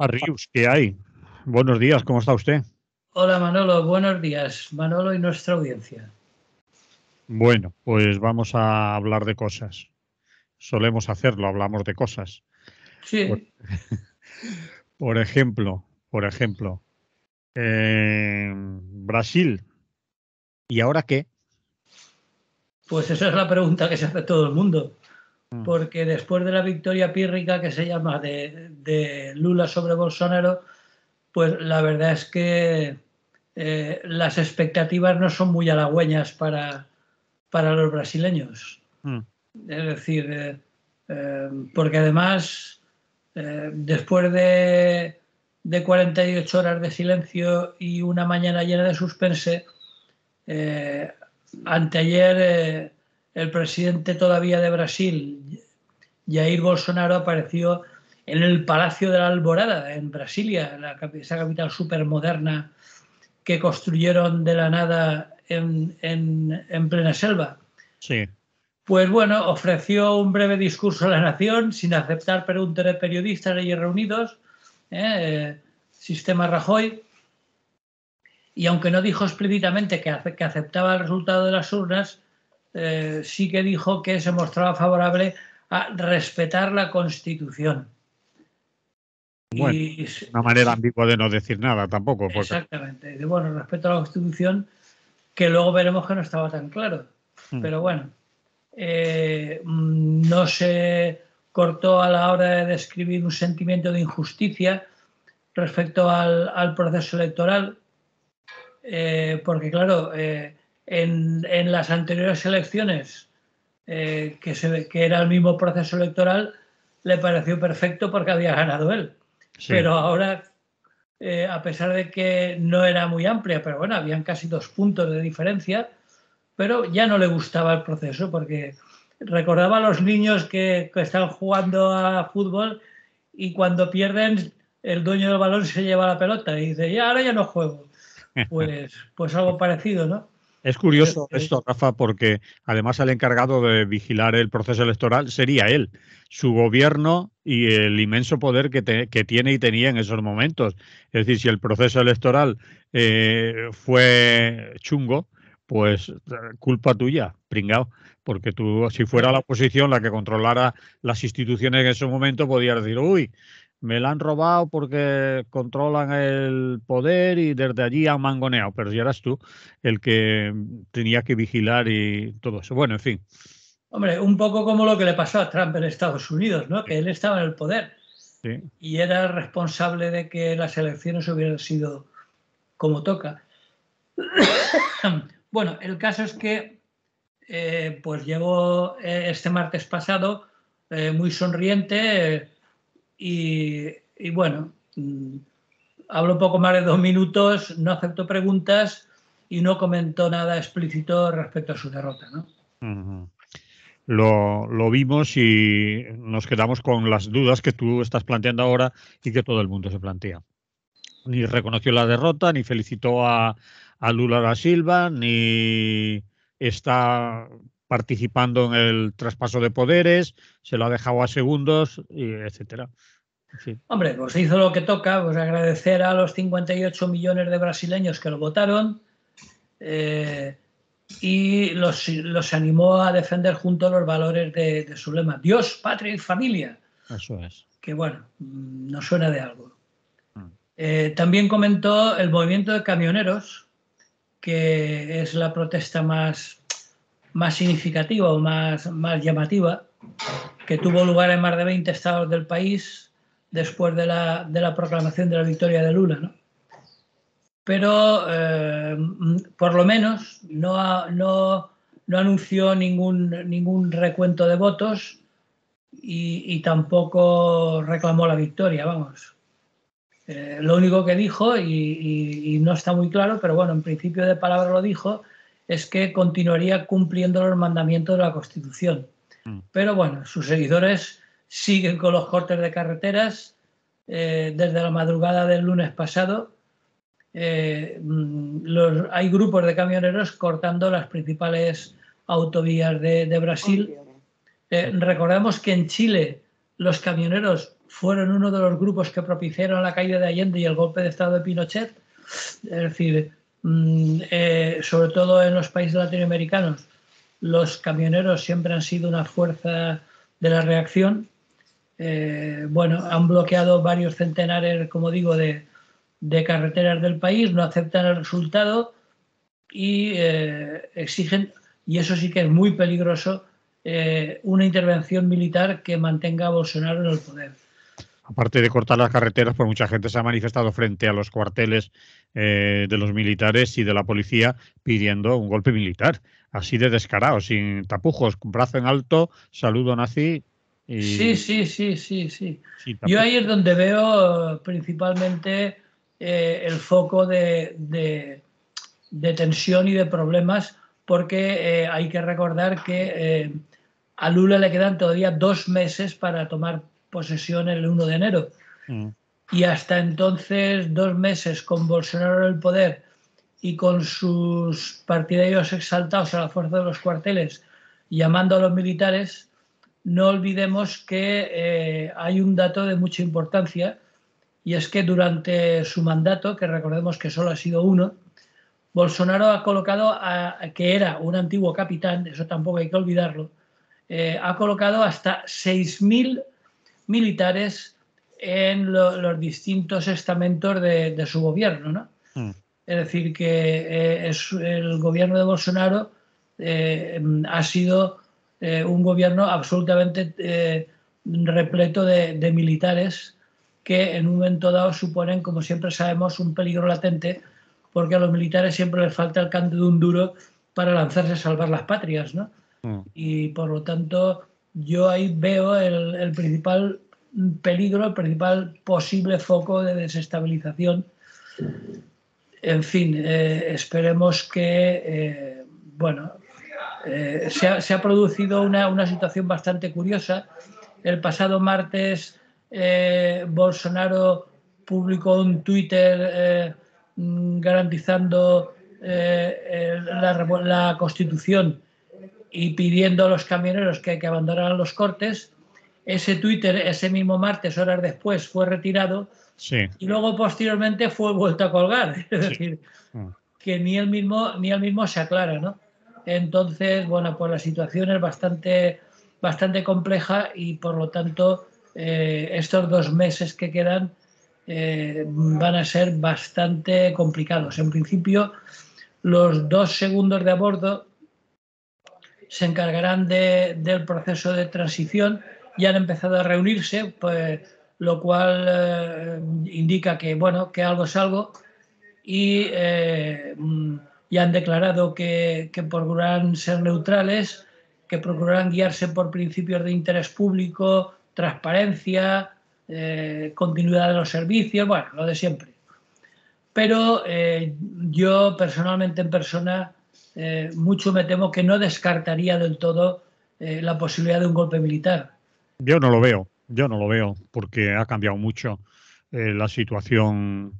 Rius, ¿qué hay? Buenos días, ¿cómo está usted? Hola Manolo, buenos días. Manolo y nuestra audiencia. Bueno, pues vamos a hablar de cosas. Solemos hacerlo, hablamos de cosas. Por, Sí, por ejemplo, Brasil. ¿Y ahora qué? pues esa es la pregunta que se hace todo el mundo. Mm, Porque después de la victoria pírrica que se llama de Lula sobre Bolsonaro, pues la verdad es que las expectativas no son muy halagüeñas para los brasileños. mm, Es decir, porque además, después de 48 horas de silencio y una mañana llena de suspense, Eh, anteayer el presidente todavía de Brasil, Jair Bolsonaro, apareció en el Palacio de la Alborada, en Brasilia, esa capital supermoderna que construyeron de la nada en plena selva. sí. Pues bueno, ofreció un breve discurso a la nación sin aceptar preguntas de periodistas allí reunidos, sistema Rajoy, y aunque no dijo explícitamente que aceptaba el resultado de las urnas, sí que dijo que se mostraba favorable a respetar la Constitución. Bueno, Y una manera ambigua de no decir nada tampoco, porque exactamente, bueno, respeto a la Constitución, que luego veremos que no estaba tan claro. mm, Pero bueno, no se cortó a la hora de describir un sentimiento de injusticia respecto al proceso electoral, porque claro, en las anteriores elecciones, que era el mismo proceso electoral, le pareció perfecto porque había ganado él. sí. Pero ahora, a pesar de que no era muy amplia, pero bueno, habían casi 2 puntos de diferencia, pero ya no le gustaba el proceso porque recordaba a los niños que están jugando a fútbol y cuando pierden, el dueño del balón se lleva la pelota y dice, ya, ahora ya no juego. Pues algo parecido, ¿no? Es Es curioso decir, esto, Rafa, porque además el encargado de vigilar el proceso electoral sería él, su gobierno y el inmenso poder que tiene y tenía en esos momentos. Es decir, si el proceso electoral fue chungo, pues culpa tuya, pringao, porque tú, si fuera la oposición la que controlara las instituciones en ese momento, podías decir, uy, me la han robado porque controlan el poder y desde allí han mangoneado, pero si eras tú el que tenía que vigilar y todo eso. Bueno, en fin. hombre, un poco como lo que le pasó a Trump en Estados Unidos, ¿no? Que él estaba en el poder Sí. y era responsable de que las elecciones hubieran sido como toca. Bueno, el caso es que pues llegó este martes pasado muy sonriente, y bueno, habló poco más de 2 minutos, no aceptó preguntas y no comentó nada explícito respecto a su derrota, ¿no? Ujú. Lo vimos y nos quedamos con las dudas que tú estás planteando ahora y que todo el mundo se plantea. Ni reconoció la derrota, ni felicitó a Lula da Silva, ni está participando en el traspaso de poderes, se lo ha dejado a segundos, y etcétera. En fin. Hombre, pues hizo lo que toca, pues agradecer a los 58 millones de brasileños que lo votaron, eh, y los animó a defender juntos los valores de su lema, Dios, patria y familia, Eso es. que bueno, nos suena de algo. Mm. También comentó el movimiento de camioneros, que es la protesta más significativa o más llamativa, que tuvo lugar en más de 20 estados del país después de la proclamación de la victoria de Lula, ¿no? Pero por lo menos no anunció ningún recuento de votos y tampoco reclamó la victoria, vamos. Lo único que dijo, y no está muy claro, pero bueno, en principio de palabra lo dijo, es que continuaría cumpliendo los mandamientos de la Constitución. Mm. Pero bueno, sus seguidores siguen con los cortes de carreteras desde la madrugada del lunes pasado. Hay grupos de camioneros cortando las principales autovías de Brasil. Recordamos que en Chile los camioneros fueron uno de los grupos que propiciaron la caída de Allende y el golpe de Estado de Pinochet. Es decir, sobre todo en los países latinoamericanos, los camioneros siempre han sido una fuerza de la reacción. Bueno, han bloqueado varios centenares, como digo, de carreteras del país, no aceptan el resultado y exigen, y eso sí que es muy peligroso, una intervención militar que mantenga a Bolsonaro en el poder. Aparte de cortar las carreteras, pues mucha gente se ha manifestado frente a los cuarteles de los militares y de la policía pidiendo un golpe militar, así de descarado, sin tapujos, brazo en alto, saludo nazi. Sí. Yo ahí es donde veo principalmente el foco de tensión y de problemas, porque hay que recordar que a Lula le quedan todavía 2 meses para tomar posesión el 1 de enero. Y hasta entonces, 2 meses con Bolsonaro en el poder y con sus partidarios exaltados a la fuerza de los cuarteles llamando a los militares, no olvidemos que hay un dato de mucha importancia, y es que durante su mandato, que recordemos que solo ha sido uno, Bolsonaro ha colocado, que era un antiguo capitán, eso tampoco hay que olvidarlo, ha colocado hasta 6.000 militares en los distintos estamentos de su gobierno, ¿no? Es decir, que el gobierno de Bolsonaro ha sido un gobierno absolutamente repleto de militares que en un momento dado suponen, como siempre sabemos, un peligro latente, porque a los militares siempre les falta el canto de un duro para lanzarse a salvar las patrias, ¿no? Y por lo tanto yo ahí veo el principal peligro, el principal posible foco de desestabilización. En fin, esperemos que, se ha producido una situación bastante curiosa. El pasado martes Bolsonaro publicó un Twitter garantizando la Constitución y pidiendo a los camioneros que abandonaran los cortes. Ese Twitter, ese mismo martes, horas después, fue retirado. Sí. Y luego posteriormente fue vuelto a colgar. Es decir, que ni él mismo se aclara, ¿no? Entonces, bueno, pues la situación es bastante compleja y por lo tanto estos 2 meses que quedan van a ser bastante complicados. En principio, los 2 segundos de a bordo se encargarán del proceso de transición y han empezado a reunirse, pues, lo cual indica que, bueno, que algo es algo, y han declarado que procurarán ser neutrales, que procurarán guiarse por principios de interés público, transparencia, continuidad de los servicios, bueno, lo de siempre. Pero yo personalmente, en persona, mucho me temo que no descartaría del todo la posibilidad de un golpe militar. Yo no lo veo, porque ha cambiado mucho la situación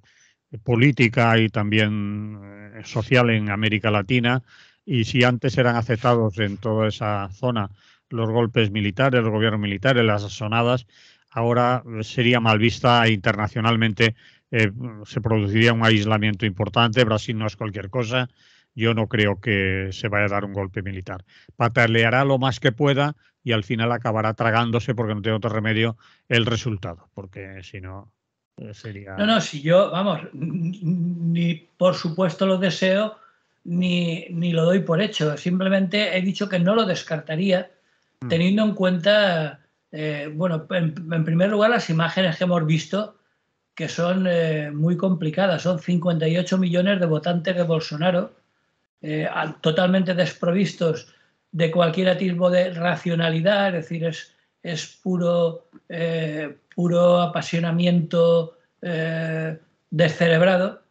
política y también social en América Latina, y si antes eran aceptados en toda esa zona los golpes militares, los gobiernos militares, las asonadas, ahora sería mal vista internacionalmente, se produciría un aislamiento importante. Brasil no es cualquier cosa. Yo no creo que se vaya a dar un golpe militar. Pataleará lo más que pueda y al final acabará tragándose, porque no tiene otro remedio, el resultado, porque si no sería... No, si yo, vamos, ni por supuesto lo deseo, ni lo doy por hecho. Simplemente he dicho que no lo descartaría, teniendo en cuenta, bueno, en primer lugar, las imágenes que hemos visto, que son muy complicadas. Son 58 millones de votantes de Bolsonaro, totalmente desprovistos de cualquier atisbo de racionalidad, es decir, es puro apasionamiento descerebrado,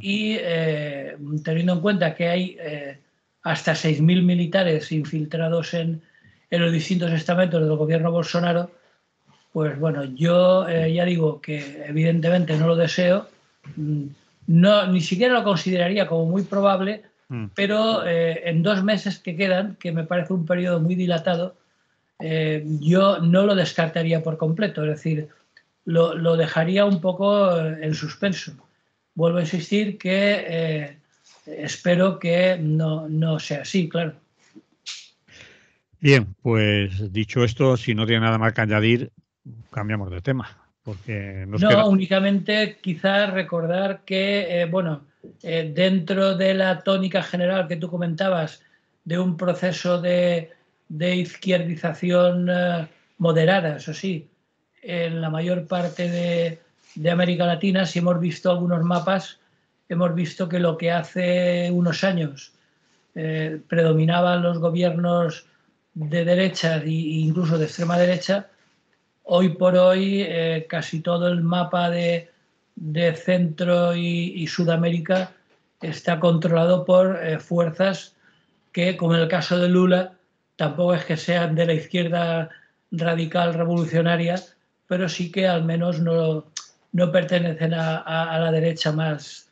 y teniendo en cuenta que hay hasta 6.000 militares infiltrados en los distintos estamentos del gobierno Bolsonaro, pues bueno, yo ya digo que evidentemente no lo deseo, ni siquiera lo consideraría como muy probable, pero en 2 meses que quedan, que me parece un periodo muy dilatado, yo no lo descartaría por completo. Es decir, lo dejaría un poco en suspenso. Vuelvo a insistir que espero que no sea así, claro. Bien, pues dicho esto, si no tiene nada más que añadir, cambiamos de tema, porque nos queda... No, únicamente quizás recordar que, dentro de la tónica general que tú comentabas, de un proceso de izquierdización moderada, eso sí, en la mayor parte de América Latina, si hemos visto algunos mapas, hemos visto que lo que hace unos años predominaban los gobiernos de derecha e incluso de extrema derecha, hoy por hoy casi todo el mapa de Centro y Sudamérica está controlado por fuerzas que, como en el caso de Lula, tampoco es que sean de la izquierda radical revolucionaria, pero sí que al menos no pertenecen a la derecha más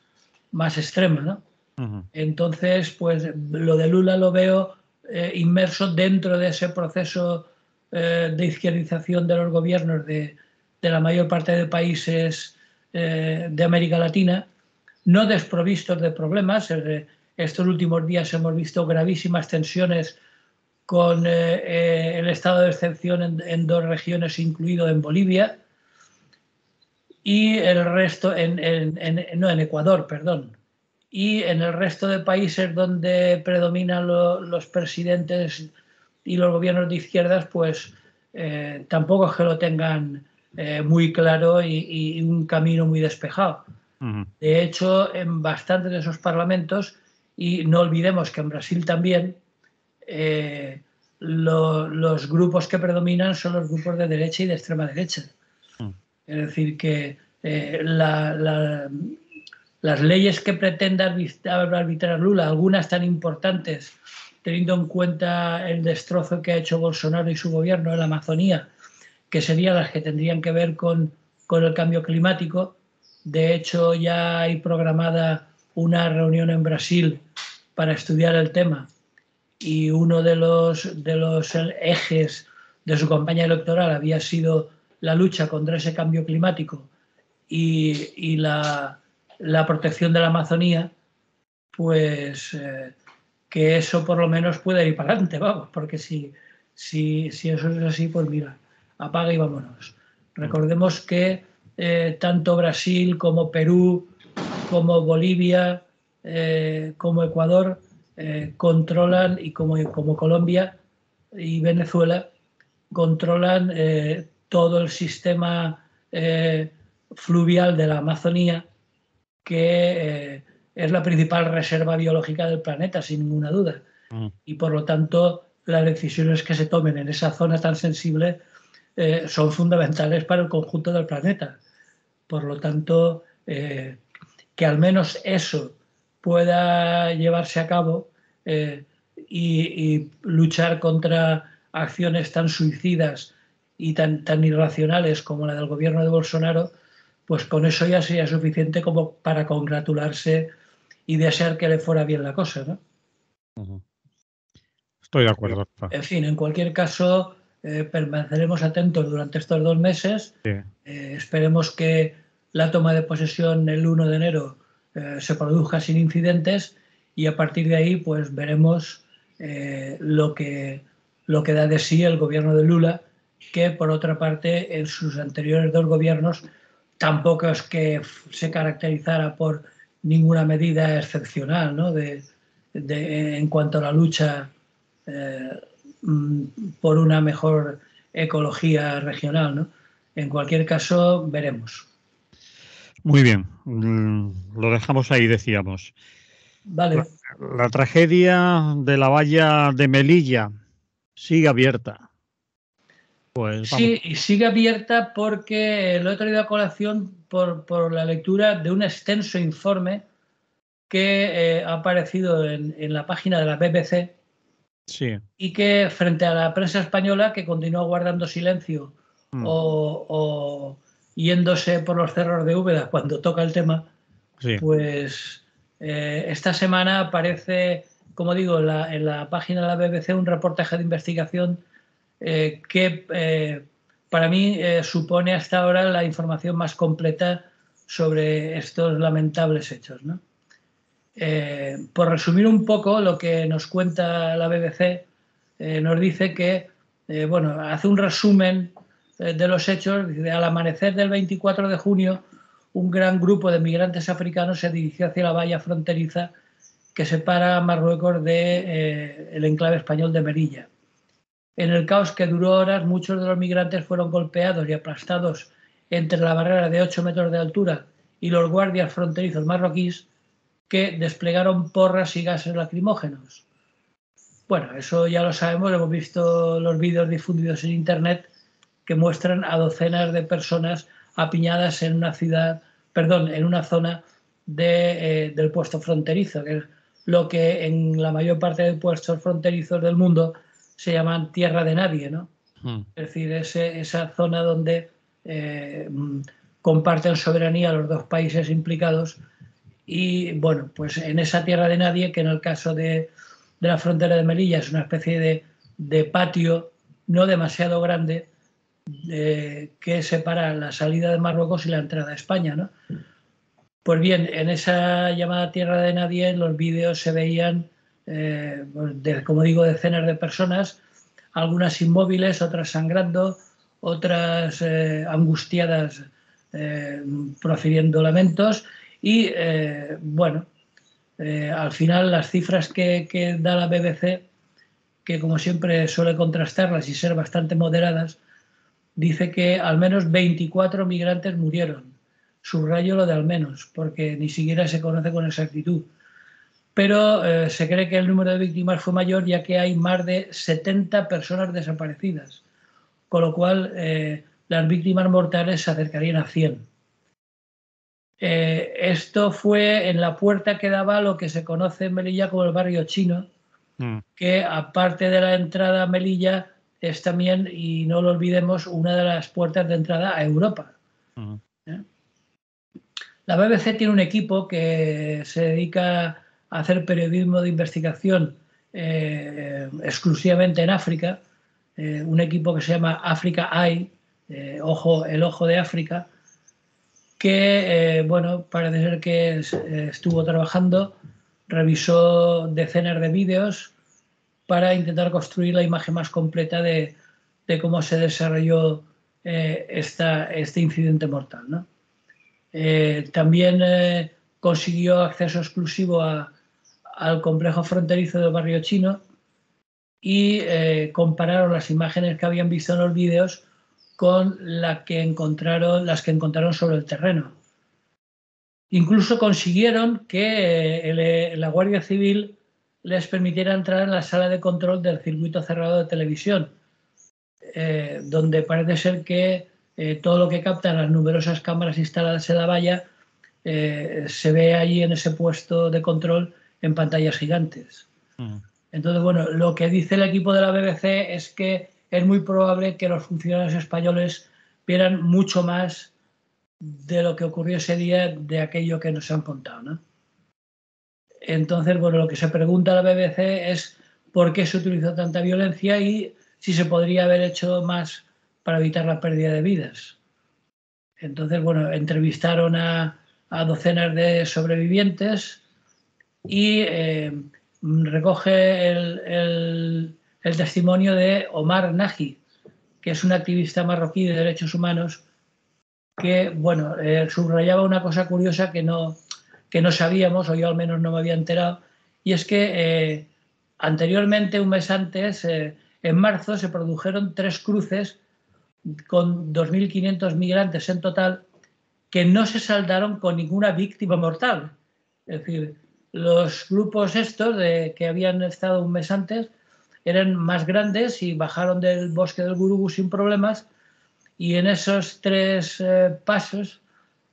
extrema, ¿no? Uh-huh. Entonces, pues lo de Lula lo veo inmerso dentro de ese proceso de izquierdización de los gobiernos de la mayor parte de países de América Latina, no desprovistos de problemas. Estos últimos días hemos visto gravísimas tensiones con el estado de excepción en dos regiones, incluido en Bolivia, y el resto, en Ecuador, perdón. Y en el resto de países donde predominan los presidentes y los gobiernos de izquierdas, pues tampoco es que lo tengan muy claro y un camino muy despejado. Uh-huh. De hecho, en bastantes de esos parlamentos, y no olvidemos que en Brasil también, los grupos que predominan son los grupos de derecha y de extrema derecha. Uh-huh. Es decir, que las leyes que pretenda arbitrar Lula, algunas tan importantes, teniendo en cuenta el destrozo que ha hecho Bolsonaro y su gobierno en la Amazonía, que serían las que tendrían que ver con el cambio climático. De hecho, ya hay programada una reunión en Brasil para estudiar el tema, y uno de los ejes de su campaña electoral había sido la lucha contra ese cambio climático y la protección de la Amazonía. Pues que eso por lo menos pueda ir para adelante, vamos, porque si eso es así, pues mira, apaga y vámonos. Recordemos que tanto Brasil como Perú, como Bolivia, como Ecuador, controlan, y como Colombia y Venezuela, controlan todo el sistema fluvial de la Amazonía, que es la principal reserva biológica del planeta, sin ninguna duda. Y por lo tanto, las decisiones que se tomen en esa zona tan sensible son fundamentales para el conjunto del planeta. Por lo tanto, que al menos eso pueda llevarse a cabo y luchar contra acciones tan suicidas y tan irracionales como la del gobierno de Bolsonaro, pues con eso ya sería suficiente como para congratularse y desear que le fuera bien la cosa, ¿no? Uh-huh. Estoy de acuerdo. En fin, en cualquier caso, permaneceremos atentos durante estos 2 meses. Sí. Esperemos que la toma de posesión el 1 de enero se produzca sin incidentes, y a partir de ahí pues veremos lo que da de sí el gobierno de Lula, que por otra parte en sus anteriores 2 gobiernos tampoco es que se caracterizara por ninguna medida excepcional, ¿no? En cuanto a la lucha por una mejor ecología regional, ¿no? En cualquier caso, veremos. Muy bien, lo dejamos ahí, decíamos. Vale. La tragedia de la valla de Melilla sigue abierta. Pues vamos. Sí, y sigue abierta porque lo he traído a colación por la lectura de un extenso informe que ha aparecido en la página de la BBC. Sí. Y que frente a la prensa española, que continúa guardando silencio o yéndose por los cerros de Úbeda cuando toca el tema, sí. Pues esta semana aparece, como digo, en la página de la BBC un reportaje de investigación que para mí supone hasta ahora la información más completa sobre estos lamentables hechos, ¿no? Por resumir un poco lo que nos cuenta la BBC, nos dice que, bueno, hace un resumen de los hechos. Dice: al amanecer del 24 de junio, un gran grupo de migrantes africanos se dirigió hacia la valla fronteriza que separa a Marruecos del enclave español de Melilla. En el caos que duró horas, muchos de los migrantes fueron golpeados y aplastados entre la barrera de 8 metros de altura y los guardias fronterizos marroquíes, que desplegaron porras y gases lacrimógenos. Bueno, eso ya lo sabemos, hemos visto los vídeos difundidos en internet que muestran a docenas de personas apiñadas en una zona del puesto fronterizo, que es lo que en la mayor parte de puestos fronterizos del mundo se llaman tierra de nadie, ¿no? Es decir, esa zona donde comparten soberanía los dos países implicados. Y bueno, pues en esa tierra de nadie, que en el caso de la frontera de Melilla es una especie de patio no demasiado grande, que separa la salida de Marruecos y la entrada a España, ¿no? Pues bien, en esa llamada tierra de nadie, en los vídeos se veían, como digo, decenas de personas, algunas inmóviles, otras sangrando, otras angustiadas, profiriendo lamentos. Y bueno, al final las cifras que da la BBC, que como siempre suele contrastarlas y ser bastante moderadas, dice que al menos 24 migrantes murieron. Subrayo lo de al menos, porque ni siquiera se conoce con exactitud. Pero se cree que el número de víctimas fue mayor, ya que hay más de 70 personas desaparecidas, con lo cual las víctimas mortales se acercarían a 100. Esto fue en la puerta que daba a lo que se conoce en Melilla como el barrio chino, que aparte de la entrada a Melilla es también, y no lo olvidemos, una de las puertas de entrada a Europa. La BBC tiene un equipo que se dedica a hacer periodismo de investigación exclusivamente en África, un equipo que se llama Africa Eye, el ojo de África, que, bueno, parece ser que estuvo trabajando, revisó decenas de vídeos para intentar construir la imagen más completa de cómo se desarrolló este incidente mortal, ¿no? También consiguió acceso exclusivo al complejo fronterizo del barrio chino y compararon las imágenes que habían visto en los vídeos con las que encontraron sobre el terreno. Incluso consiguieron que la Guardia Civil les permitiera entrar en la sala de control del circuito cerrado de televisión, donde parece ser que todo lo que captan las numerosas cámaras instaladas en la valla se ve allí en ese puesto de control en pantallas gigantes. Entonces, bueno, lo que dice el equipo de la BBC es que es muy probable que los funcionarios españoles vieran mucho más de lo que ocurrió ese día de aquello que nos han contado, ¿no? Entonces, bueno, lo que se pregunta a la BBC es por qué se utilizó tanta violencia y si se podría haber hecho más para evitar la pérdida de vidas. Entonces, bueno, entrevistaron a docenas de sobrevivientes y recoge el testimonio de Omar Nagy, que es un activista marroquí de derechos humanos, que, bueno, subrayaba una cosa curiosa que no sabíamos, o yo al menos no me había enterado, y es que anteriormente, un mes antes, en marzo, se produjeron 3 cruces con 2.500 migrantes en total, que no se saldaron con ninguna víctima mortal. Es decir, los grupos estos que habían estado un mes antes eran más grandes y bajaron del bosque del Gurugú sin problemas, y en esos 3 pasos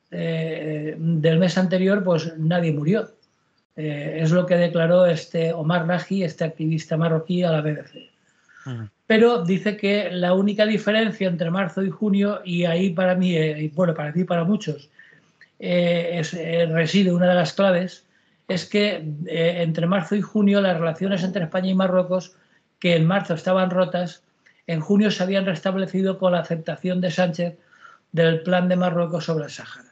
del mes anterior, pues nadie murió. Es lo que declaró Omar Nagy, este activista marroquí, a la BBC. Pero dice que la única diferencia entre marzo y junio, y ahí para mí, bueno, para mí y para muchos, reside una de las claves, es que entre marzo y junio las relaciones entre España y Marruecos, que en marzo estaban rotas, en junio se habían restablecido con la aceptación de Sánchez del plan de Marruecos sobre el Sáhara.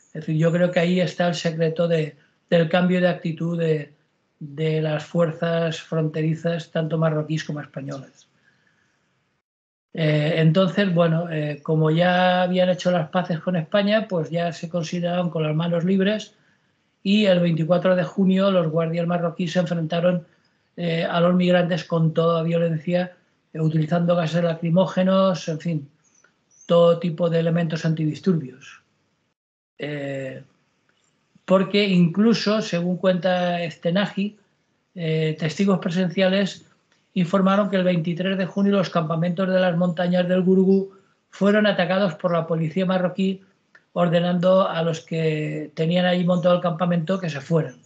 Es decir, yo creo que ahí está el secreto del cambio de actitud de las fuerzas fronterizas, tanto marroquíes como españolas. Entonces, bueno, como ya habían hecho las paces con España, pues ya se consideraban con las manos libres, y el 24 de junio los guardias marroquíes se enfrentaron a los migrantes con toda violencia, utilizando gases lacrimógenos, en fin, todo tipo de elementos antidisturbios. Porque incluso, según cuenta Stenaji, testigos presenciales informaron que el 23 de junio los campamentos de las montañas del Gurugú fueron atacados por la policía marroquí, ordenando a los que tenían ahí montado el campamento que se fueran.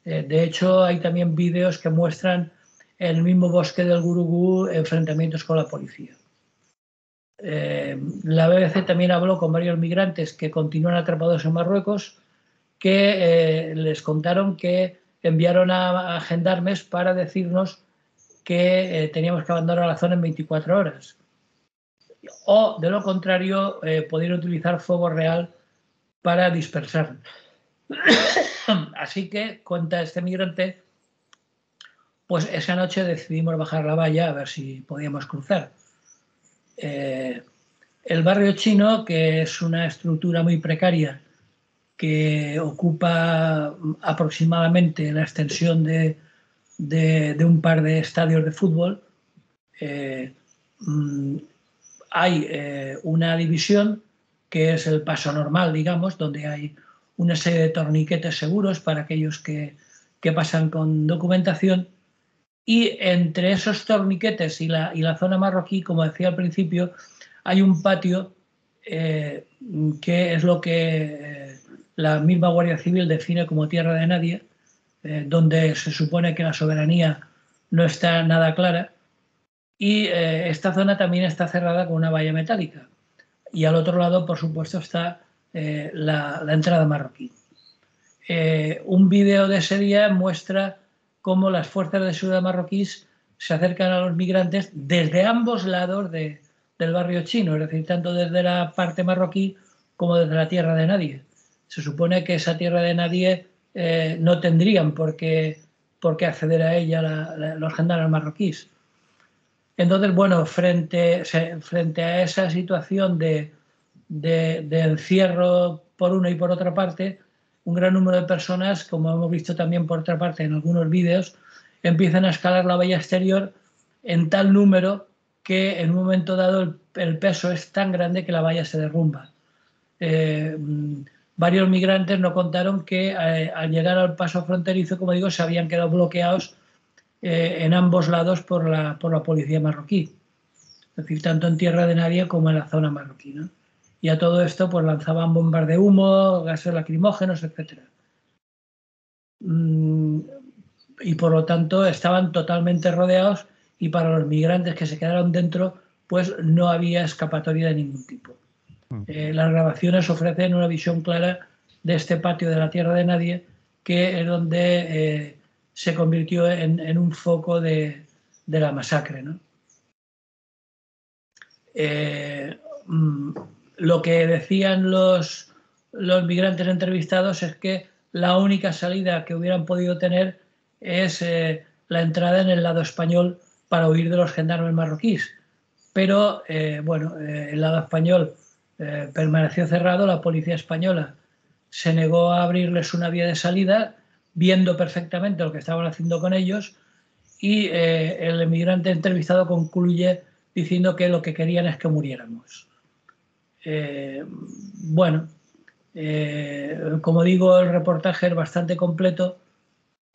De hecho, hay también vídeos que muestran en el mismo bosque del Gurugú enfrentamientos con la policía. La BBC también habló con varios migrantes que continúan atrapados en Marruecos, que les contaron que enviaron a gendarmes para decirnos que teníamos que abandonar la zona en 24 horas. O, de lo contrario, pudieron utilizar fuego real para dispersarnos. Así que, cuenta este migrante, pues esa noche decidimos bajar la valla a ver si podíamos cruzar. El barrio chino, que es una estructura muy precaria, que ocupa aproximadamente la extensión de un par de estadios de fútbol, hay una división que es el paso normal, digamos, donde hay una serie de torniquetes seguros para aquellos que pasan con documentación, y entre esos torniquetes y la zona marroquí, como decía al principio, hay un patio que es lo que la misma Guardia Civil define como tierra de nadie, donde se supone que la soberanía no está nada clara, y esta zona también está cerrada con una valla metálica. Y al otro lado, por supuesto, está la entrada marroquí. Un vídeo de ese día muestra cómo las fuerzas de seguridad marroquíes se acercan a los migrantes desde ambos lados del barrio chino, es decir, tanto desde la parte marroquí como desde la tierra de nadie. Se supone que esa tierra de nadie no tendrían por qué acceder a ella los gendarmes marroquíes. Entonces, bueno, frente a esa situación de encierro por una y por otra parte, un gran número de personas, como hemos visto también por otra parte en algunos vídeos, empiezan a escalar la valla exterior en tal número que en un momento dado el peso es tan grande que la valla se derrumba. Varios migrantes nos contaron que al llegar al paso fronterizo, como digo, se habían quedado bloqueados en ambos lados por la policía marroquí. Es decir, tanto en tierra de nadie como en la zona marroquí, ¿no? Y a todo esto pues lanzaban bombas de humo, gases lacrimógenos, etc. Y por lo tanto estaban totalmente rodeados, y para los migrantes que se quedaron dentro pues no había escapatoria de ningún tipo. Las grabaciones ofrecen una visión clara de este patio de la tierra de nadie, que es donde se convirtió en un foco de la masacre, ¿no? Lo que decían los migrantes entrevistados es que la única salida que hubieran podido tener es la entrada en el lado español para huir de los gendarmes marroquíes. Pero, bueno, el lado español permaneció cerrado, la policía española se negó a abrirles una vía de salida, viendo perfectamente lo que estaban haciendo con ellos, y el emigrante entrevistado concluye diciendo que lo que querían es que muriéramos. Bueno, como digo, el reportaje es bastante completo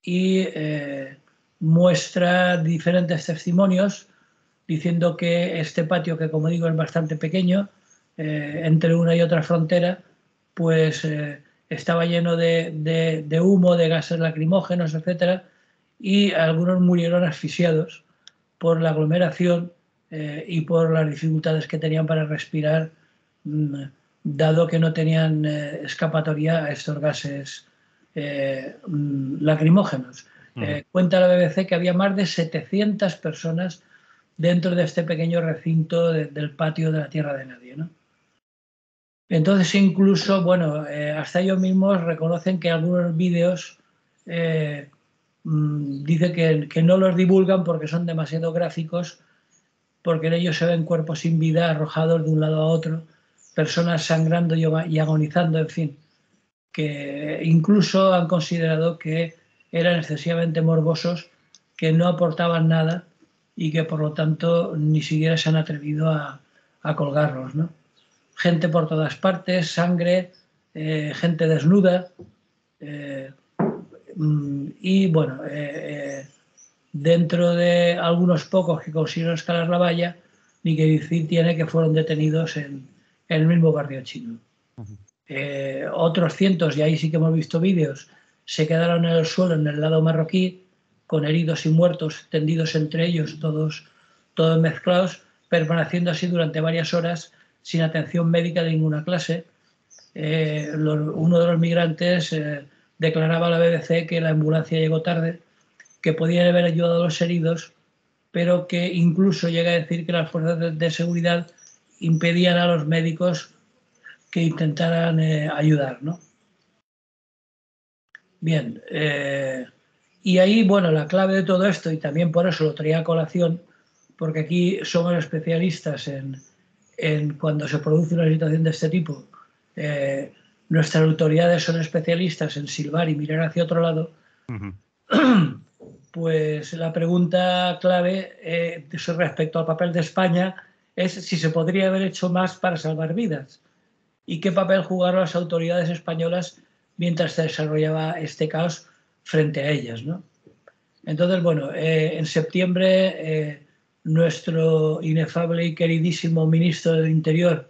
y muestra diferentes testimonios diciendo que este patio, que como digo es bastante pequeño, entre una y otra frontera, pues estaba lleno de humo, de gases lacrimógenos, etcétera, y algunos murieron asfixiados por la aglomeración y por las dificultades que tenían para respirar, dado que no tenían escapatoria a estos gases lacrimógenos. Cuenta la BBC que había más de 700 personas dentro de este pequeño recinto del patio de la tierra de nadie, ¿no? Entonces incluso, bueno, hasta ellos mismos reconocen que algunos vídeos dice que no los divulgan porque son demasiado gráficos, porque en ellos se ven cuerpos sin vida arrojados de un lado a otro, personas sangrando y agonizando, en fin, que incluso han considerado que eran excesivamente morbosos, que no aportaban nada y que por lo tanto ni siquiera se han atrevido a colgarlos, ¿no? Gente por todas partes, sangre, gente desnuda, y bueno, dentro de algunos pocos que consiguieron escalar la valla, ni que decir tiene que fueron detenidos en el mismo barrio chino. Otros cientos, y ahí sí que hemos visto vídeos, se quedaron en el suelo en el lado marroquí, con heridos y muertos tendidos entre ellos, todos mezclados, permaneciendo así durante varias horas sin atención médica de ninguna clase. Uno de los migrantes declaraba a la BBC que la ambulancia llegó tarde, que podían haber ayudado a los heridos, pero que incluso llega a decir que las fuerzas de seguridad impedían a los médicos que intentaran ayudar, ¿no? Bien, y ahí, bueno, la clave de todo esto, y también por eso lo traía a colación, porque aquí somos especialistas en cuando se produce una situación de este tipo, nuestras autoridades son especialistas en silbar y mirar hacia otro lado. Pues la pregunta clave respecto al papel de España es si se podría haber hecho más para salvar vidas y qué papel jugaron las autoridades españolas mientras se desarrollaba este caos frente a ellas, ¿no? Entonces, bueno, en septiembre nuestro inefable y queridísimo ministro del Interior,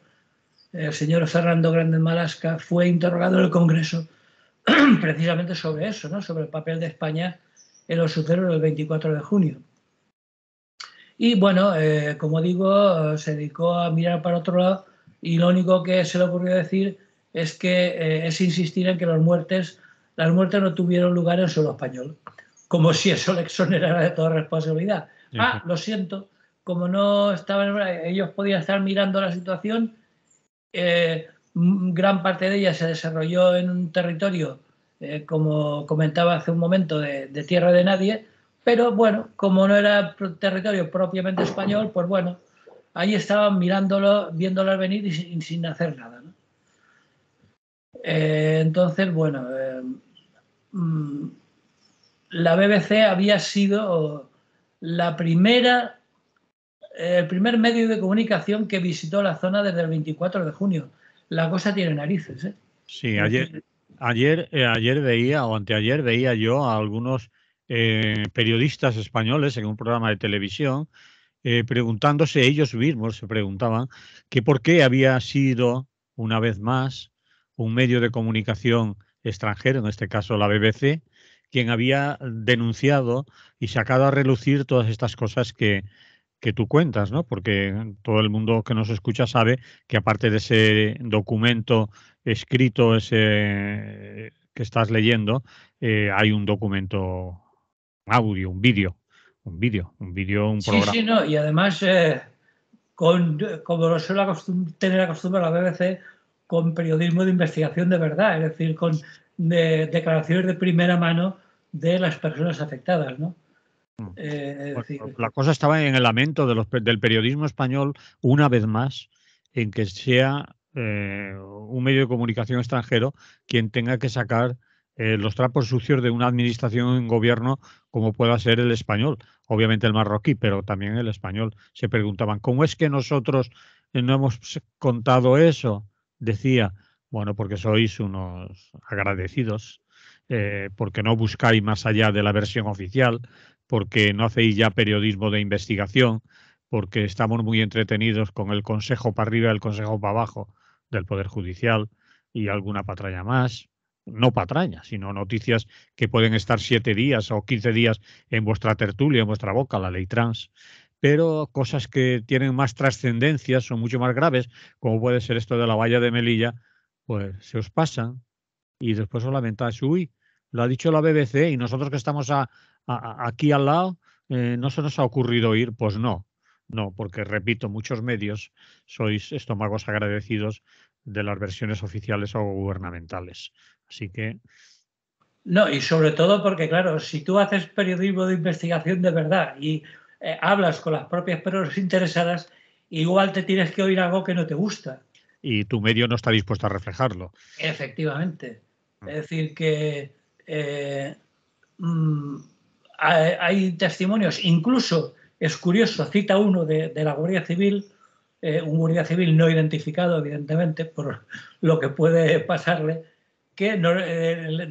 el señor Fernando Grande Marlaska, fue interrogado en el Congreso precisamente sobre eso, ¿no? Sobre el papel de España en los sucesos del 24 de junio. Y bueno, como digo, se dedicó a mirar para otro lado y lo único que se le ocurrió decir es que es insistir en que las muertes no tuvieron lugar en suelo español, como si eso le exonerara de toda responsabilidad. Lo siento, como no estaban, ellos podían estar mirando la situación, gran parte de ella se desarrolló en un territorio, como comentaba hace un momento, de tierra de nadie, pero bueno, como no era territorio propiamente español, pues bueno, ahí estaban mirándolo, viéndolo venir y sin hacer nada, ¿no? Entonces, bueno, la BBC había sido el primer medio de comunicación que visitó la zona desde el 24 de junio. La cosa tiene narices, ¿eh? Sí, ayer veía o anteayer veía yo a algunos periodistas españoles en un programa de televisión preguntándose, ellos mismos se preguntaban que por qué había sido, una vez más, un medio de comunicación extranjero, en este caso la BBC, quien había denunciado y sacado a relucir todas estas cosas que tú cuentas, ¿no? Porque todo el mundo que nos escucha sabe que aparte de ese documento escrito, ese que estás leyendo, hay un documento audio, un vídeo, un programa. Sí, no, y además, como lo suele tener acostumbrado la BBC, con periodismo de investigación de verdad, es decir, con declaraciones de primera mano de las personas afectadas, ¿no? La cosa estaba en el lamento del periodismo español, una vez más, en que sea un medio de comunicación extranjero quien tenga que sacar los trapos sucios de una administración y un gobierno como pueda ser el español, obviamente el marroquí, pero también el español. Se preguntaban, ¿cómo es que nosotros no hemos contado eso? Decía, bueno, porque sois unos agradecidos, porque no buscáis más allá de la versión oficial, porque no hacéis ya periodismo de investigación, porque estamos muy entretenidos con el consejo para arriba y el consejo para abajo del Poder Judicial y alguna patraña más. No patraña, sino noticias que pueden estar 7 días o 15 días en vuestra tertulia, en vuestra boca, la ley trans. Pero cosas que tienen más trascendencia, son mucho más graves, como puede ser esto de la valla de Melilla, pues se os pasan y después os lamentáis, uy, lo ha dicho la BBC y nosotros que estamos aquí al lado, no se nos ha ocurrido ir, pues no, No, porque repito, muchos medios sois estómagos agradecidos de las versiones oficiales o gubernamentales. Así que No, y sobre todo porque, claro, si tú haces periodismo de investigación de verdad y hablas con las propias personas interesadas, igual te tienes que oír algo que no te gusta. y tu medio no está dispuesto a reflejarlo. Efectivamente. Mm. Es decir, que mm, hay testimonios, incluso es curioso, cita uno de la Guardia Civil, un guardia civil no identificado, evidentemente, por lo que puede pasarle, que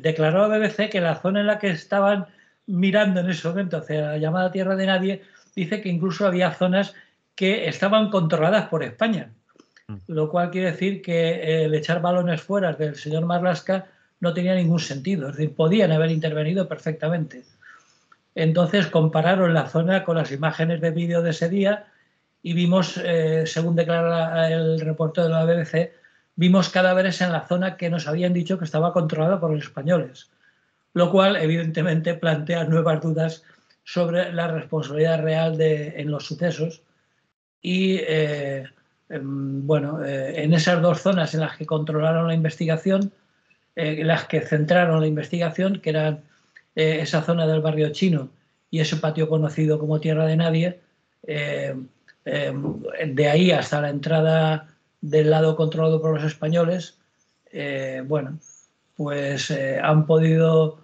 declaró a BBC que la zona en la que estaban mirando en ese momento hacia la llamada Tierra de Nadie, dice que incluso había zonas que estaban controladas por España, Mm. lo cual quiere decir que el echar balones fuera del señor Marlaska no tenía ningún sentido, es decir, podían haber intervenido perfectamente. Entonces compararon la zona con las imágenes de vídeo de ese día y vimos, según declara el reportero de la BBC, vimos cadáveres en la zona que nos habían dicho que estaba controlada por los españoles, lo cual evidentemente plantea nuevas dudas sobre la responsabilidad real en los sucesos y bueno, en esas dos zonas en las que controlaron la investigación, en las que centraron la investigación, que eran esa zona del barrio chino y ese patio conocido como Tierra de Nadie, eh, de ahí hasta la entrada del lado controlado por los españoles, bueno, pues han podido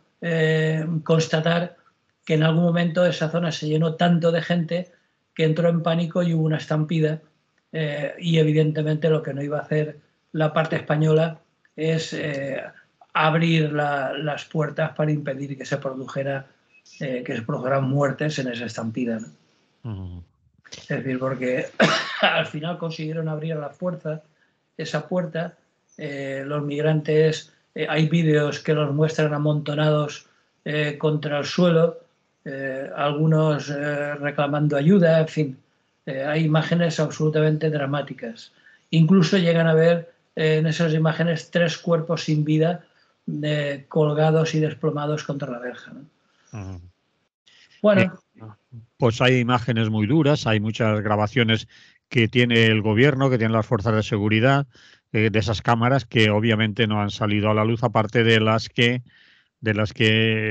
constatar que en algún momento esa zona se llenó tanto de gente que entró en pánico y hubo una estampida y evidentemente lo que no iba a hacer la parte española es abrir las puertas para impedir que se produjeran muertes en esa estampida, ¿no? Mm. Es decir, porque al final consiguieron abrir esa puerta, los migrantes, hay vídeos que los muestran amontonados contra el suelo, algunos reclamando ayuda, en fin, hay imágenes absolutamente dramáticas. Incluso llegan a ver en esas imágenes 3 cuerpos sin vida colgados y desplomados contra la verja, ¿no? Mm. Bien. Bueno, Pues hay imágenes muy duras, hay muchas grabaciones que tiene el gobierno, que tienen las fuerzas de seguridad, de esas cámaras que obviamente no han salido a la luz, aparte de las que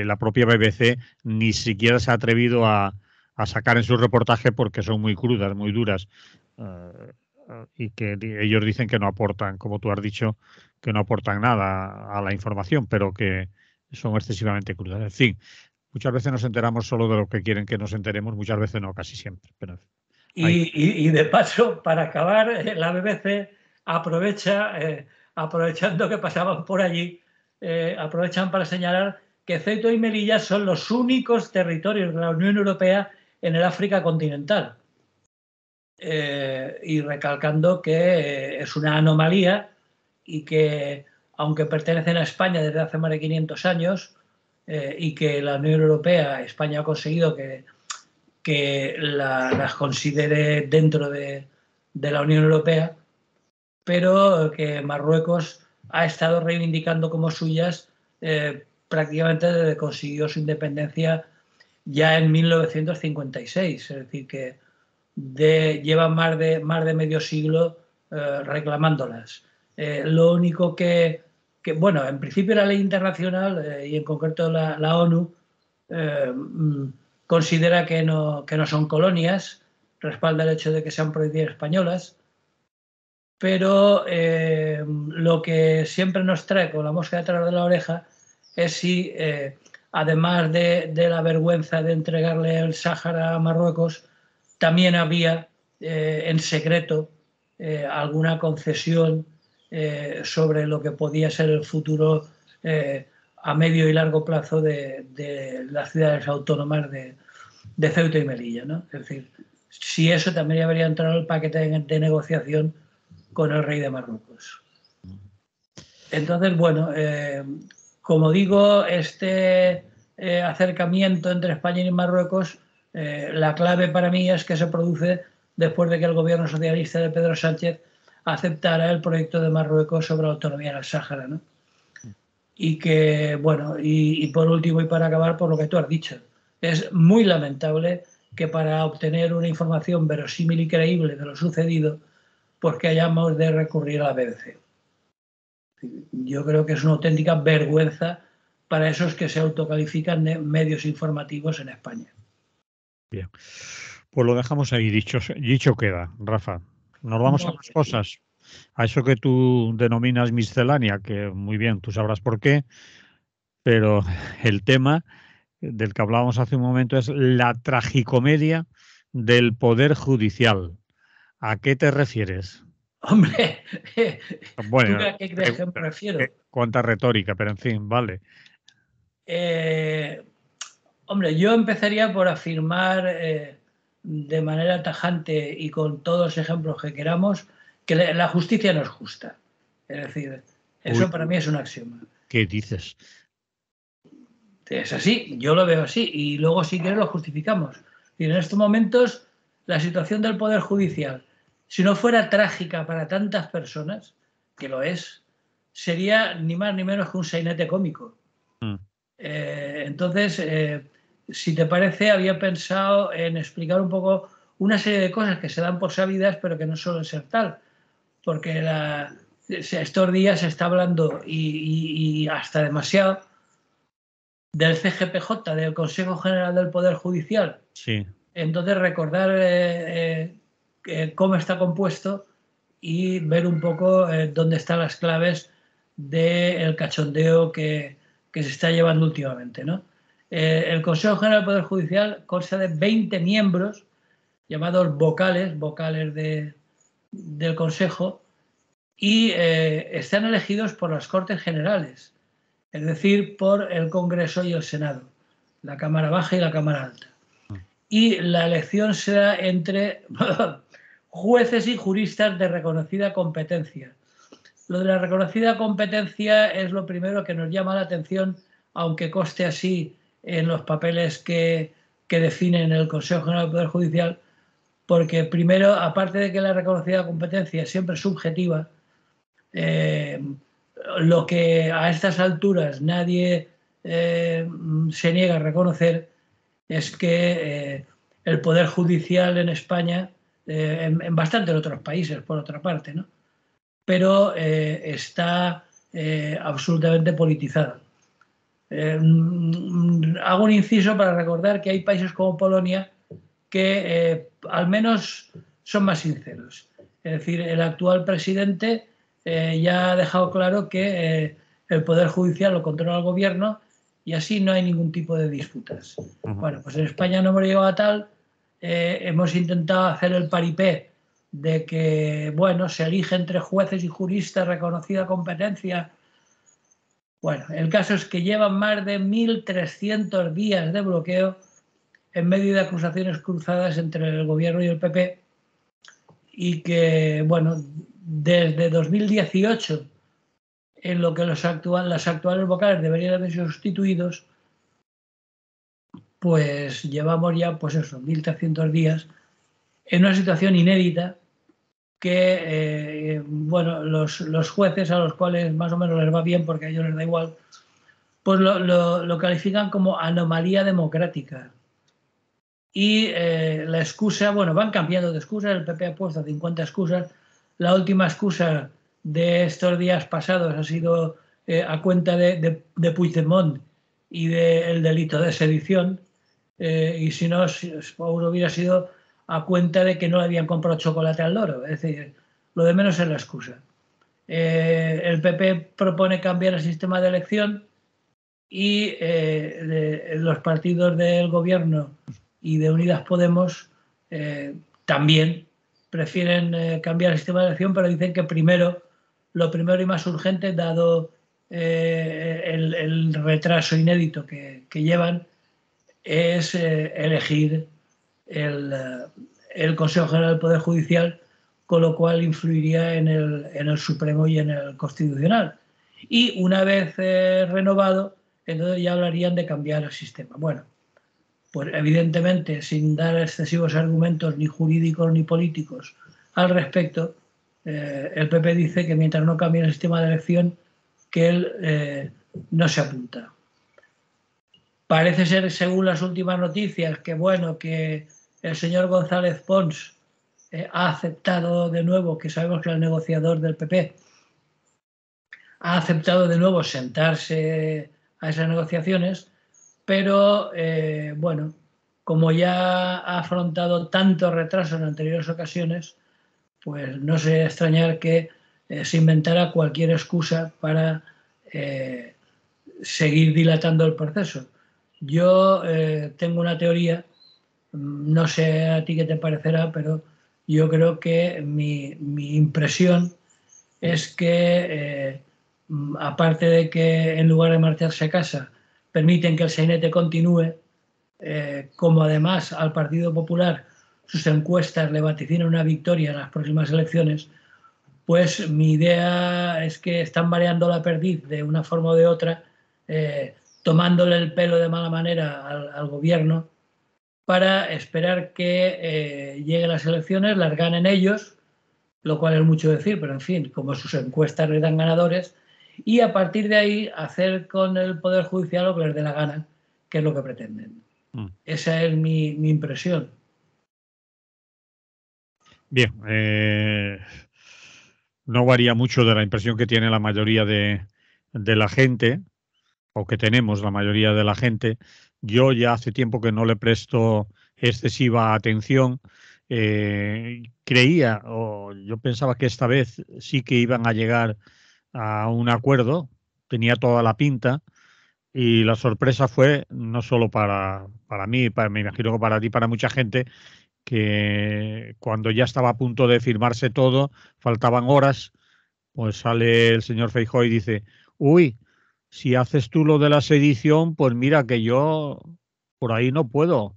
la propia BBC ni siquiera se ha atrevido a sacar en su reportaje porque son muy crudas, muy duras, y que ellos dicen que no aportan, como tú has dicho, que no aportan nada a la información, pero que son excesivamente crudas. En fin, muchas veces nos enteramos solo de lo que quieren que nos enteremos, muchas veces no, casi siempre. Pero hay, y de paso, para acabar, la BBC aprovecha, aprovechando que pasaban por allí, aprovechan para señalar que Ceuta y Melilla son los únicos territorios de la Unión Europea en el África continental. Y recalcando que es una anomalía y que, aunque pertenecen a España desde hace más de 500 años, y que la Unión Europea, España ha conseguido que las considere dentro de la Unión Europea, pero que Marruecos ha estado reivindicando como suyas prácticamente desde que consiguió su independencia ya en 1956. Es decir, que lleva más de medio siglo reclamándolas. Lo único bueno, en principio la ley internacional y en concreto la ONU considera que no son colonias, respalda el hecho de que sean prohibidas españolas, pero lo que siempre nos trae con la mosca detrás de la oreja es si, además de la vergüenza de entregarle el Sáhara a Marruecos, también había en secreto alguna concesión sobre lo que podía ser el futuro a medio y largo plazo de las ciudades autónomas de Ceuta y Melilla, ¿no? Es decir, si eso también debería entrar en el paquete de negociación con el rey de Marruecos. Entonces, bueno, como digo, este acercamiento entre España y Marruecos, la clave para mí es que se produce después de que el gobierno socialista de Pedro Sánchez aceptara el proyecto de Marruecos sobre la autonomía del Sáhara, ¿no? Y que, bueno, y por último y para acabar, por lo que tú has dicho, es muy lamentable que para obtener una información verosímil y creíble de lo sucedido, pues que hayamos de recurrir a la BBC. Yo creo que es una auténtica vergüenza para esos que se autocalifican de medios informativos en España. Bien, pues lo dejamos ahí, dicho queda, Rafa. Nos vamos a más cosas, a eso que tú denominas miscelánea, que muy bien, tú sabrás por qué, pero el tema del que hablábamos hace un momento es la tragicomedia del Poder Judicial. ¿A qué te refieres? Hombre, ¿tú Bueno, a qué crees que me refiero? cuánta retórica, pero en fin, vale. Hombre, yo empezaría por afirmar de manera tajante y con todos los ejemplos que queramos que la justicia no es justa. Es decir, eso Uy, para mí es un axioma. ¿qué dices? Es así, yo lo veo así y luego si quieres lo justificamos. Y en estos momentos la situación del Poder Judicial, si no fuera trágica para tantas personas, que lo es, sería ni más ni menos que un sainete cómico. Mm. Entonces, si te parece, había pensado en explicar un poco una serie de cosas que se dan por sabidas, pero que no suelen ser tal. Porque estos días se está hablando y hasta demasiado del CGPJ, del Consejo General del Poder Judicial. Sí. Entonces, recordar cómo está compuesto y ver un poco dónde están las claves del cachondeo que se está llevando últimamente, ¿no? El Consejo General del Poder Judicial consta de 20 miembros llamados vocales del Consejo, y están elegidos por las Cortes Generales, es decir, por el Congreso y el Senado, la Cámara Baja y la Cámara Alta. Y la elección se da entre jueces y juristas de reconocida competencia. Lo de la reconocida competencia es lo primero que nos llama la atención, aunque conste así en los papeles que definen el Consejo General del Poder Judicial, porque primero, aparte de que la reconocida competencia es siempre subjetiva, lo que a estas alturas nadie se niega a reconocer es que el Poder Judicial en España, en bastante en otros países, por otra parte, ¿no? Pero está absolutamente politizado. Hago un inciso para recordar que hay países como Polonia que al menos son más sinceros. Es decir, el actual presidente ya ha dejado claro que el Poder Judicial lo controla el gobierno y así no hay ningún tipo de disputas. Bueno, pues en España no hemos llegado a tal. Hemos intentado hacer el paripé de que, bueno, se elige entre jueces y juristas, reconocida competencia. Bueno, el caso es que llevan más de 1.300 días de bloqueo en medio de acusaciones cruzadas entre el gobierno y el PP, y que, bueno, desde 2018, en lo que las actuales vocales deberían haber sido sustituidos, pues llevamos ya, pues eso, 1.300 días en una situación inédita que, bueno, los jueces, a los cuales más o menos les va bien porque a ellos les da igual, pues lo califican como anomalía democrática. Y la excusa, bueno, van cambiando de excusas, el PP ha puesto 50 excusas, la última excusa de estos días pasados ha sido a cuenta de Puigdemont y del delito de sedición, y si no, hubiera sido a cuenta de que no le habían comprado chocolate al loro, es decir, lo de menos es la excusa. El PP propone cambiar el sistema de elección y los partidos del gobierno y de Unidas Podemos también prefieren cambiar el sistema de elección, pero dicen que lo primero y más urgente, dado el retraso inédito que llevan, es elegir el Consejo General del Poder Judicial, con lo cual influiría en el Supremo y en el Constitucional. Y una vez renovado, entonces ya hablarían de cambiar el sistema. Bueno, pues evidentemente, sin dar excesivos argumentos ni jurídicos ni políticos al respecto, el PP dice que mientras no cambie el sistema de elección, que él no se apunta. Parece ser, según las últimas noticias, que bueno, que el señor González Pons ha aceptado de nuevo, que sabemos que es el negociador del PP, ha aceptado de nuevo sentarse a esas negociaciones, pero bueno, como ya ha afrontado tanto retraso en anteriores ocasiones, pues no sé extrañar que se inventara cualquier excusa para seguir dilatando el proceso. Yo tengo una teoría, no sé a ti qué te parecerá, pero yo creo que mi impresión es que, aparte de que en lugar de marcharse a casa, permiten que el sainete continúe, como además al Partido Popular sus encuestas le vaticinan una victoria en las próximas elecciones, pues mi idea es que están mareando la perdiz de una forma o de otra, tomándole el pelo de mala manera al gobierno para esperar que lleguen las elecciones, las ganen ellos, lo cual es mucho decir, pero en fin, como sus encuestas les dan ganadores, y a partir de ahí hacer con el Poder Judicial lo que les dé la gana, que es lo que pretenden. Esa es mi impresión. Bien, no varía mucho de la impresión que tiene la mayoría de la gente, o que tenemos la mayoría de la gente. Yo ya hace tiempo que no le presto excesiva atención. Creía, o yo pensaba que esta vez sí que iban a llegar a un acuerdo, tenía toda la pinta, y la sorpresa fue, no solo para mí, me imagino que para ti, para mucha gente, que cuando ya estaba a punto de firmarse todo, faltaban horas, pues sale el señor Feijóo y dice: uy, si haces tú lo de la sedición, pues mira que yo por ahí no puedo.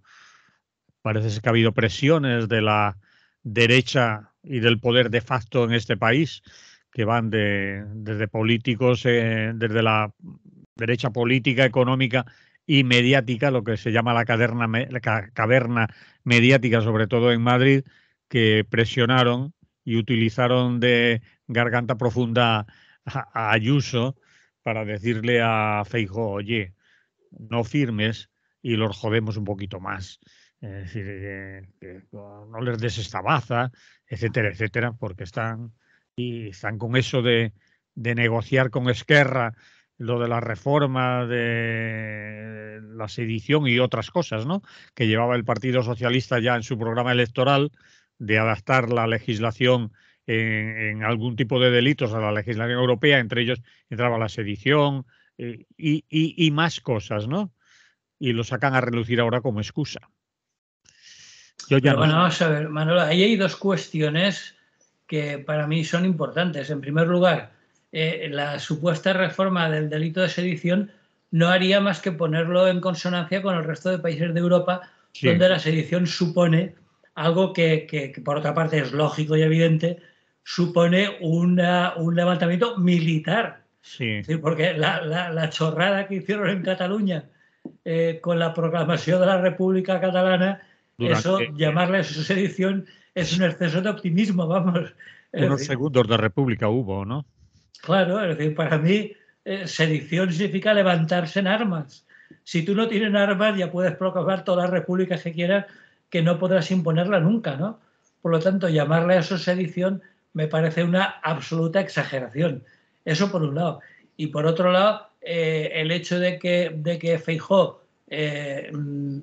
Parece ser que ha habido presiones de la derecha y del poder de facto en este país, que van desde políticos, desde la derecha política, económica y mediática, lo que se llama la caverna mediática, sobre todo en Madrid, que presionaron y utilizaron de garganta profunda a Ayuso para decirle a Feijóo: oye, no firmes y los jodemos un poquito más. Es decir, que no les des esta baza, etcétera, etcétera, porque están con eso de negociar con Esquerra lo de la reforma de la sedición y otras cosas, ¿no?, que llevaba el Partido Socialista ya en su programa electoral, de adaptar la legislación en algún tipo de delitos a la legislación europea. Entre ellos entraba la sedición, y más cosas, ¿no? Y lo sacan a relucir ahora como excusa. Yo ya Pero no bueno, sé. vamos a ver, Manolo, ahí hay dos cuestiones que para mí son importantes. En primer lugar, la supuesta reforma del delito de sedición no haría más que ponerlo en consonancia con el resto de países de Europa, Sí, donde la sedición supone algo que por otra parte es lógico y evidente, supone un levantamiento militar. sí. Es decir, porque la chorrada que hicieron en Cataluña con la proclamación de la República Catalana, eso, Durante llamarle sedición, es un exceso de optimismo, vamos. Es unos decir, segundos de república hubo, ¿no? claro, es decir, para mí sedición significa levantarse en armas. Si tú no tienes armas, ya puedes proclamar todas las repúblicas que quieras, que no podrás imponerla nunca, ¿no? Por lo tanto, llamarle a eso sedición me parece una absoluta exageración. Eso por un lado. Y por otro lado, el hecho de que Feijóo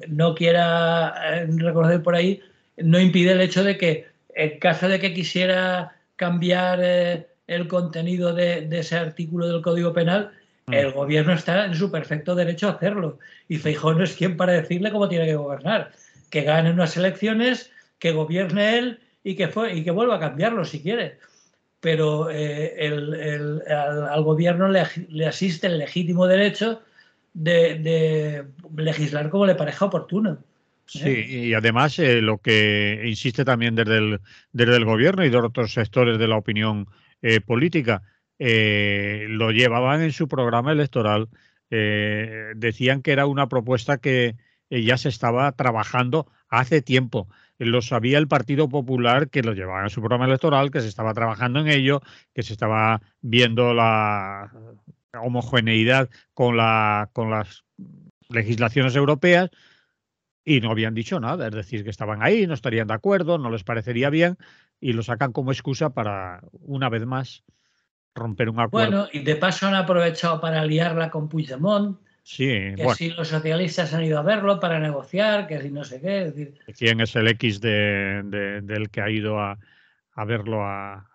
no quiera reconocer por ahí, no impide el hecho de que, en caso de que quisiera cambiar el contenido de ese artículo del Código Penal, Mm, el gobierno está en su perfecto derecho a hacerlo. Y Feijóo no es quien para decirle cómo tiene que gobernar. Que gane unas elecciones, que gobierne él y que vuelva a cambiarlo si quiere. Pero al gobierno le asiste el legítimo derecho de legislar como le parezca oportuno. sí, y además lo que insiste también desde el gobierno y de otros sectores de la opinión política, lo llevaban en su programa electoral. Decían que era una propuesta que ya se estaba trabajando hace tiempo. Lo sabía el Partido Popular, que lo llevaba en su programa electoral, que se estaba trabajando en ello, que se estaba viendo la homogeneidad con las legislaciones europeas, y no habían dicho nada, es decir, que estaban ahí, no estarían de acuerdo, no les parecería bien y lo sacan como excusa para, una vez más, romper un acuerdo. Bueno, y de paso han aprovechado para liarla con Puigdemont, Sí, que bueno, si los socialistas han ido a verlo para negociar, que si no sé qué. Es decir, quién es el X del que ha ido a verlo a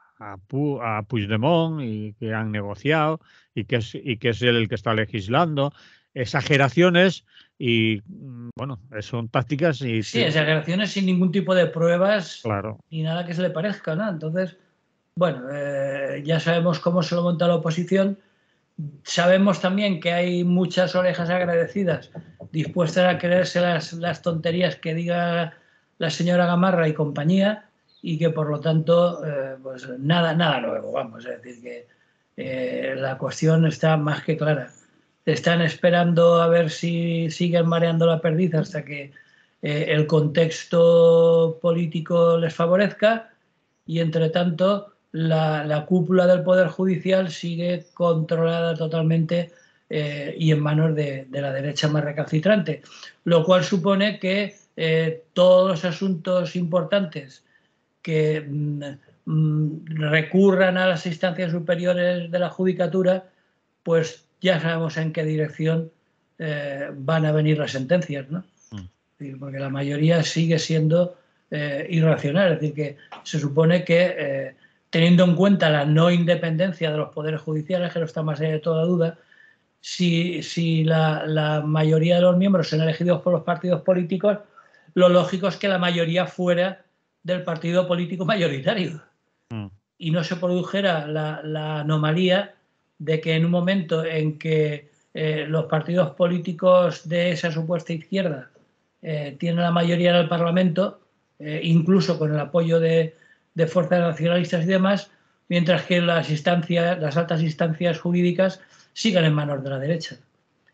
Puigdemont y que han negociado y que es él el que está legislando. Exageraciones y, bueno, son tácticas y, sí, exageraciones sin ningún tipo de pruebas claro, ni nada que se le parezca, ¿no? Entonces, bueno, ya sabemos cómo se lo monta la oposición. Sabemos también que hay muchas orejas agradecidas dispuestas a creerse las tonterías que diga la señora Gamarra y compañía y que por lo tanto, pues nada nuevo, vamos, es decir, que la cuestión está más que clara. Están esperando a ver si siguen mareando la perdiz hasta que el contexto político les favorezca y entre tanto la cúpula del Poder Judicial sigue controlada totalmente y en manos de la derecha más recalcitrante, lo cual supone que todos los asuntos importantes que recurran a las instancias superiores de la judicatura, pues ya sabemos en qué dirección van a venir las sentencias, ¿no? Porque la mayoría sigue siendo irracional, es decir, que se supone que teniendo en cuenta la no independencia de los poderes judiciales, que no está más allá de toda duda, si la mayoría de los miembros son elegidos por los partidos políticos, lo lógico es que la mayoría fuera del partido político mayoritario y no se produjera la anomalía de que en un momento en que los partidos políticos de esa supuesta izquierda tienen la mayoría en el Parlamento, incluso con el apoyo de fuerzas nacionalistas y demás, mientras que las altas instancias jurídicas sigan en manos de la derecha.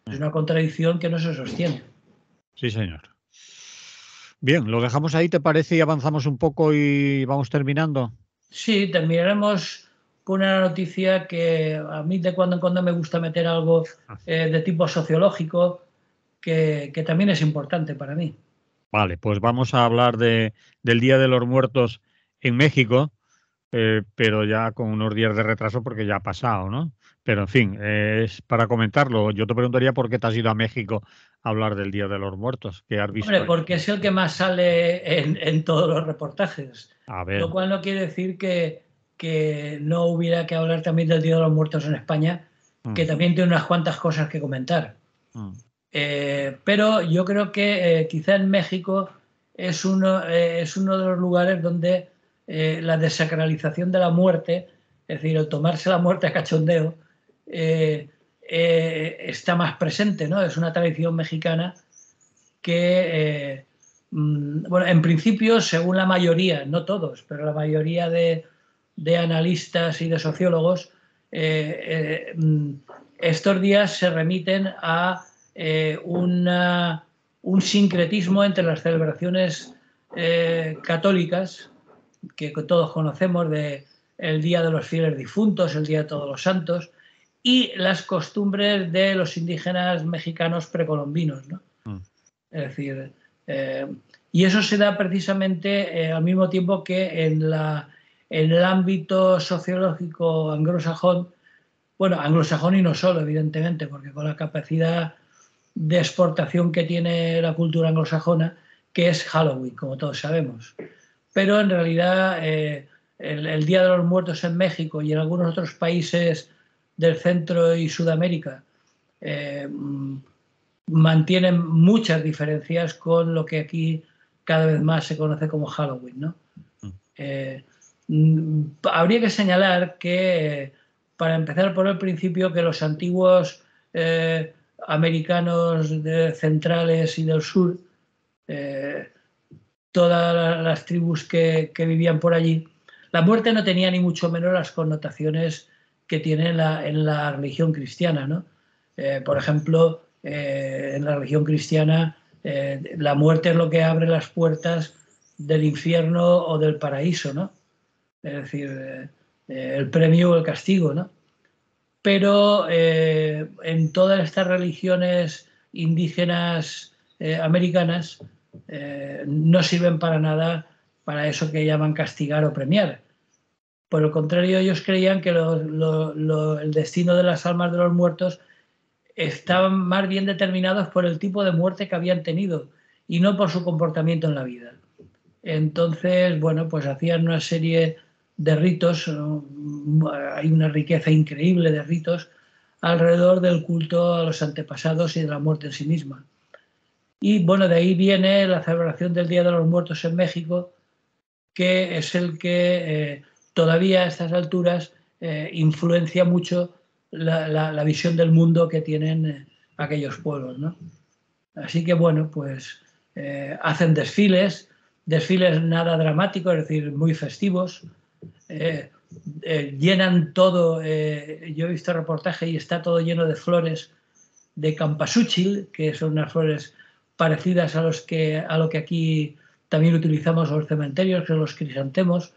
Es una contradicción que no se sostiene. sí, señor. Bien, lo dejamos ahí, ¿te parece? Y avanzamos un poco y vamos terminando. Sí, terminaremos con una noticia que a mí de cuando en cuando me gusta meter algo de tipo sociológico, que también es importante para mí. Vale, pues vamos a hablar del Día de los Muertos en México, pero ya con unos días de retraso porque ya ha pasado, ¿no? Pero en fin, es para comentarlo. Yo te preguntaría por qué te has ido a México a hablar del Día de los Muertos, que has Hombre, visto ahí. porque es el que más sale en todos los reportajes, A ver, lo cual no quiere decir que no hubiera que hablar también del Día de los Muertos en España, que mm, también tiene unas cuantas cosas que comentar. mm, Pero yo creo que quizá en México es uno de los lugares donde la desacralización de la muerte, es decir, el tomarse la muerte a cachondeo, está más presente, ¿no? Es una tradición mexicana que, bueno, en principio, según la mayoría, no todos, pero la mayoría de analistas y de sociólogos, estos días se remiten a un sincretismo entre las celebraciones católicas que todos conocemos de el Día de los Fieles Difuntos, el Día de Todos los Santos, y las costumbres de los indígenas mexicanos precolombinos, ¿no? mm, Es decir, eh, y eso se da precisamente al mismo tiempo que en el ámbito sociológico anglosajón, bueno, anglosajón y no solo, evidentemente, porque con la capacidad de exportación que tiene la cultura anglosajona, que es Halloween, como todos sabemos. Pero en realidad el Día de los Muertos en México y en algunos otros países del Centro y Sudamérica mantienen muchas diferencias con lo que aquí cada vez más se conoce como Halloween, ¿no? mm, Habría que señalar que, para empezar por el principio, que los antiguos americanos centrales y del sur, eh, todas las tribus que vivían por allí, la muerte no tenía ni mucho menos las connotaciones que tiene en la religión cristiana, ¿no? Por ejemplo, en la religión cristiana, la muerte es lo que abre las puertas del infierno o del paraíso, ¿no? Es decir, el premio o el castigo, ¿no? Pero en todas estas religiones indígenas americanas, no sirven para nada para eso que llaman castigar o premiar. Por el contrario, ellos creían que el destino de las almas de los muertos estaban más bien determinados por el tipo de muerte que habían tenido y no por su comportamiento en la vida. Entonces, bueno, pues hacían una serie de ritos, hay una riqueza increíble de ritos alrededor del culto a los antepasados y de la muerte en sí misma. Y bueno, de ahí viene la celebración del Día de los Muertos en México, que es el que todavía a estas alturas influencia mucho la visión del mundo que tienen aquellos pueblos, ¿no? Así que bueno, pues hacen desfiles nada dramáticos, es decir, muy festivos, llenan todo, yo he visto reportaje y está todo lleno de flores de campasúchil, que son unas flores parecidas a lo que aquí también utilizamos en los cementerios, que son los crisantemos.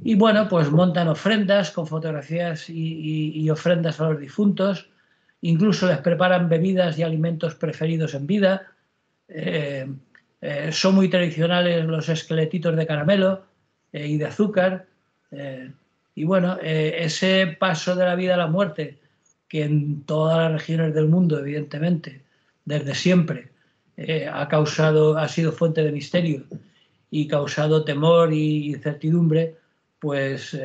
Y bueno, pues montan ofrendas con fotografías y ofrendas a los difuntos, incluso les preparan bebidas y alimentos preferidos en vida. Son muy tradicionales los esqueletitos de caramelo y de azúcar. Y bueno, ese paso de la vida a la muerte, que en todas las regiones del mundo, evidentemente, desde siempre, ha sido fuente de misterio y causado temor y incertidumbre, pues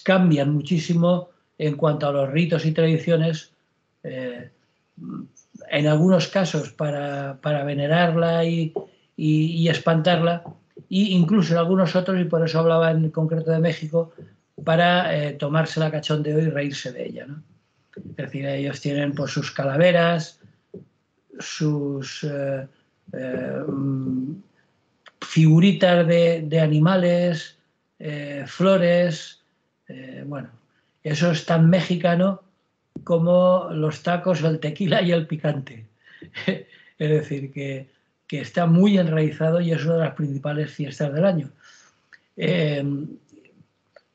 cambian muchísimo en cuanto a los ritos y tradiciones, en algunos casos para venerarla y espantarla, e incluso en algunos otros, y por eso hablaba en concreto de México, para tomársela a cachondeo y reírse de ella, ¿no? Es decir, ellos tienen pues sus calaveras, sus figuritas de animales, flores, bueno, eso es tan mexicano como los tacos, el tequila y el picante. Es decir, que está muy enraizado y es una de las principales fiestas del año.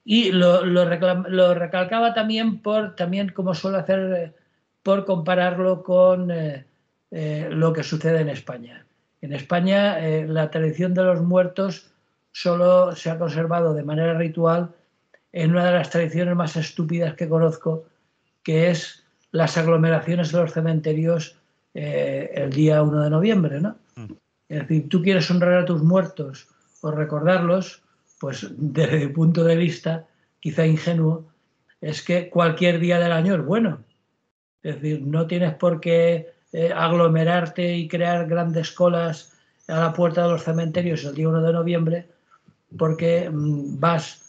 Y lo recalcaba también como suelo hacer, por compararlo con lo que sucede en España. En España la tradición de los muertos solo se ha conservado de manera ritual en una de las tradiciones más estúpidas que conozco, que es las aglomeraciones en los cementerios el día 1 de noviembre, ¿no? Es decir, tú quieres honrar a tus muertos o recordarlos, pues desde mi punto de vista, quizá ingenuo, es que cualquier día del año es bueno. Es decir, no tienes por qué aglomerarte y crear grandes colas a la puerta de los cementerios el día 1 de noviembre, porque vas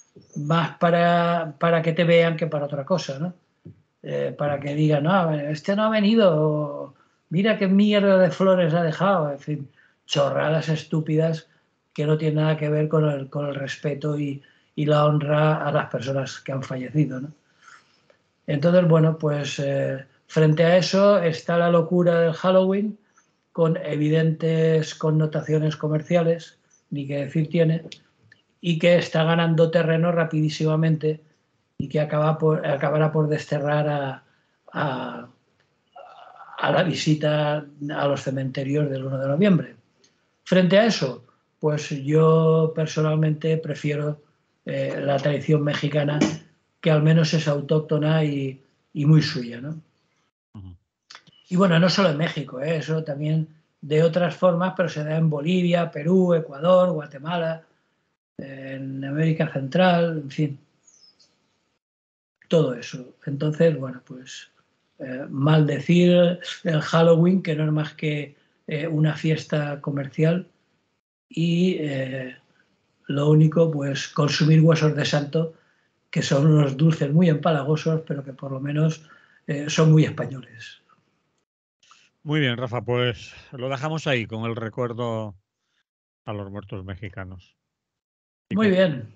para que te vean que para otra cosa, ¿no? Para que digan, no, este no ha venido, mira qué mierda de flores ha dejado, en fin, chorradas estúpidas que no tienen nada que ver con el respeto y la honra a las personas que han fallecido, ¿no? Entonces, bueno, pues frente a eso está la locura del Halloween, con evidentes connotaciones comerciales, ni qué decir tiene, y que está ganando terreno rapidísimamente y que acabará por desterrar a la visita a los cementerios del 1 de noviembre. Frente a eso, pues yo personalmente prefiero la tradición mexicana, que al menos es autóctona y muy suya, ¿no? Y bueno, no solo en México, eso también de otras formas, pero se da en Bolivia, Perú, Ecuador, Guatemala, en América Central, en fin, todo eso. Entonces, bueno, pues maldecir el Halloween, que no es más que una fiesta comercial, y lo único, pues consumir huesos de santo, que son unos dulces muy empalagosos, pero que por lo menos son muy españoles. Muy bien, Rafa, pues lo dejamos ahí con el recuerdo a los muertos mexicanos. Muy bien.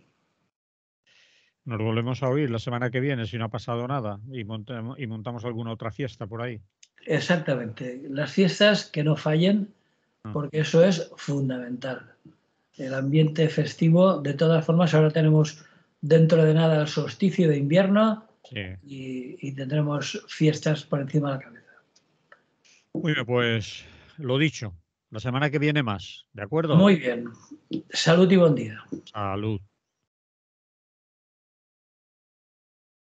Nos volvemos a oír la semana que viene si no ha pasado nada y montamos alguna otra fiesta por ahí. Exactamente. Las fiestas que no fallen, porque eso es fundamental. El ambiente festivo, de todas formas, ahora tenemos dentro de nada el solsticio de invierno, sí, y tendremos fiestas por encima de la cabeza. Muy bien, pues lo dicho, la semana que viene más, ¿de acuerdo? Muy bien. Salud y buen día. Salud.